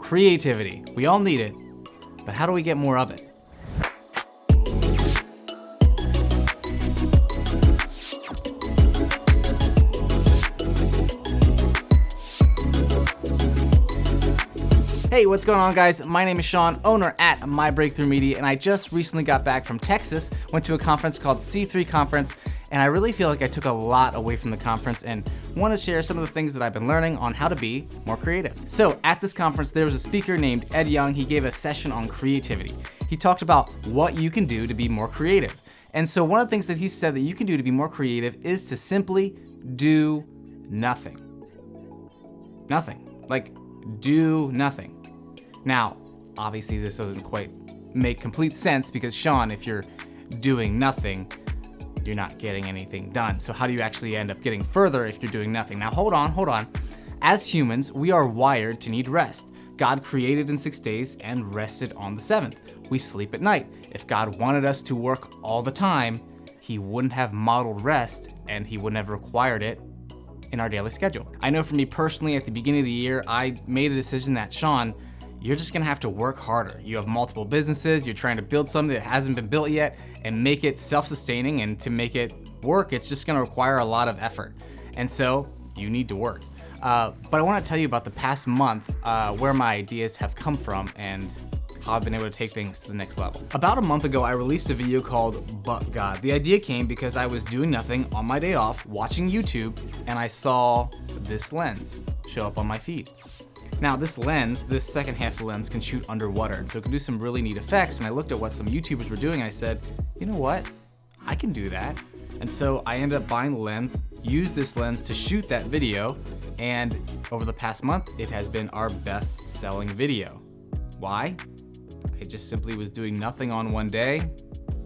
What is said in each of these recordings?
Creativity. We all need it, but how do we get more of it? Hey, what's going on, guys? My name is Sean, owner at My Breakthrough Media, and I just recently got back from Texas, went to a conference called C3 Conference, and I really feel like I took a lot away from the conference and want to share some of the things that I've been learning on how to be more creative. So at this conference, there was a speaker named Ed Jung. He gave a session on creativity. He talked about what you can do to be more creative. And so one of the things that he said that you can do to be more creative is to simply do nothing. Nothing. Like, do nothing. Now, obviously this doesn't quite make complete sense because Sean, if you're doing nothing, you're not getting anything done. So how do you actually end up getting further if you're doing nothing? Now, hold on. As humans, we are wired to need rest. God created in 6 days and rested on the 7th. We sleep at night. If God wanted us to work all the time, he wouldn't have modeled rest and he wouldn't have required it in our daily schedule. I know for me personally, at the beginning of the year, I made a decision that, Sean, you're just gonna have to work harder. You have multiple businesses, you're trying to build something that hasn't been built yet and make it self-sustaining, and to make it work, it's just gonna require a lot of effort. And so you need to work. But I wanna tell you about the past month, where my ideas have come from and how I've been able to take things to the next level. About a month ago, I released a video called But God. The idea came because I was doing nothing on my day off, watching YouTube, and I saw this lens show up on my feed. Now this lens, this second half of the lens, can shoot underwater, and so it can do some really neat effects. And I looked at what some YouTubers were doing and I said, you know what? I can do that. And so I ended up buying the lens, used this lens to shoot that video, and over the past month, it has been our best selling video. Why? I just simply was doing nothing on one day,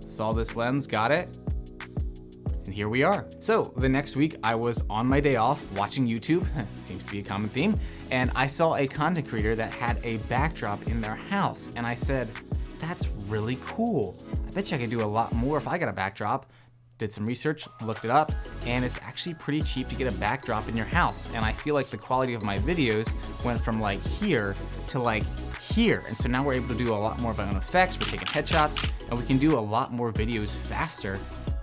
saw this lens, got it, and here we are. So the next week I was on my day off watching YouTube, seems to be a common theme, and I saw a content creator that had a backdrop in their house, and I said, that's really cool. I bet you I could do a lot more if I got a backdrop. Did some research, looked it up, and it's actually pretty cheap to get a backdrop in your house. And I feel like the quality of my videos went from like here to like here. And so now we're able to do a lot more of our own effects. We're taking headshots and we can do a lot more videos faster.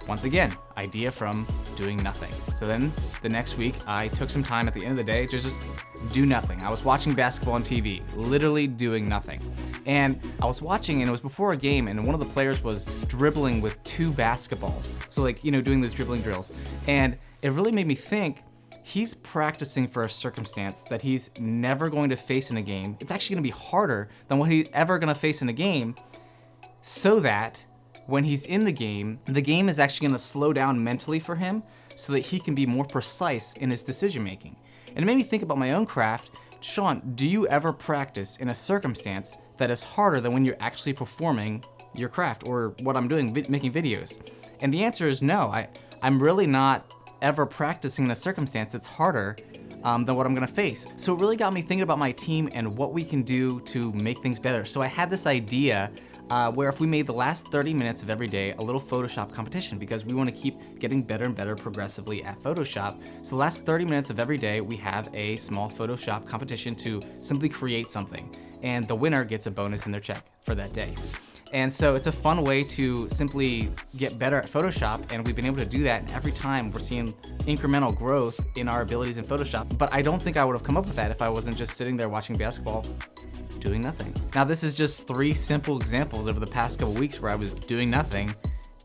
Once again, idea from doing nothing. So then the next week, I took some time at the end of the day to just do nothing. I was watching basketball on TV, literally doing nothing. And I was watching, and it was before a game, and one of the players was dribbling with 2 basketballs. So like, you know, doing those dribbling drills. And it really made me think, he's practicing for a circumstance that he's never going to face in a game. It's actually gonna be harder than what he's ever gonna face in a game, so that when he's in the game is actually gonna slow down mentally for him so that he can be more precise in his decision making. And it made me think about my own craft. Sean, do you ever practice in a circumstance that is harder than when you're actually performing your craft or what I'm doing, making videos? And the answer is no. I'm really not ever practicing in a circumstance that's harder than what I'm gonna face. So it really got me thinking about my team and what we can do to make things better. So I had this idea where if we made the last 30 minutes of every day a little Photoshop competition, because we want to keep getting better and better progressively at Photoshop. So the last 30 minutes of every day, we have a small Photoshop competition to simply create something, and the winner gets a bonus in their check for that day. And so it's a fun way to simply get better at Photoshop, and we've been able to do that, and every time we're seeing incremental growth in our abilities in Photoshop. But I don't think I would have come up with that if I wasn't just sitting there watching basketball, doing nothing. Now this is just 3 simple examples over the past couple weeks where I was doing nothing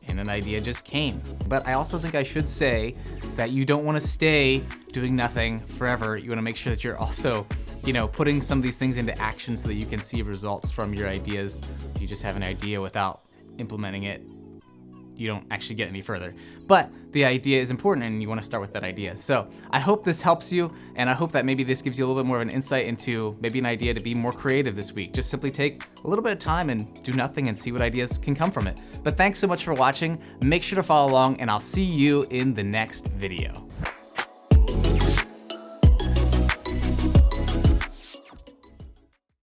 and an idea just came. But I also think I should say that you don't want to stay doing nothing forever. You want to make sure that you're also, you know, putting some of these things into action so that you can see results from your ideas. If you just have an idea without implementing it, you don't actually get any further. But the idea is important and you want to start with that idea. So I hope this helps you, and I hope that maybe this gives you a little bit more of an insight into maybe an idea to be more creative this week. Just simply take a little bit of time and do nothing and see what ideas can come from it. But thanks so much for watching. Make sure to follow along, and I'll see you in the next video.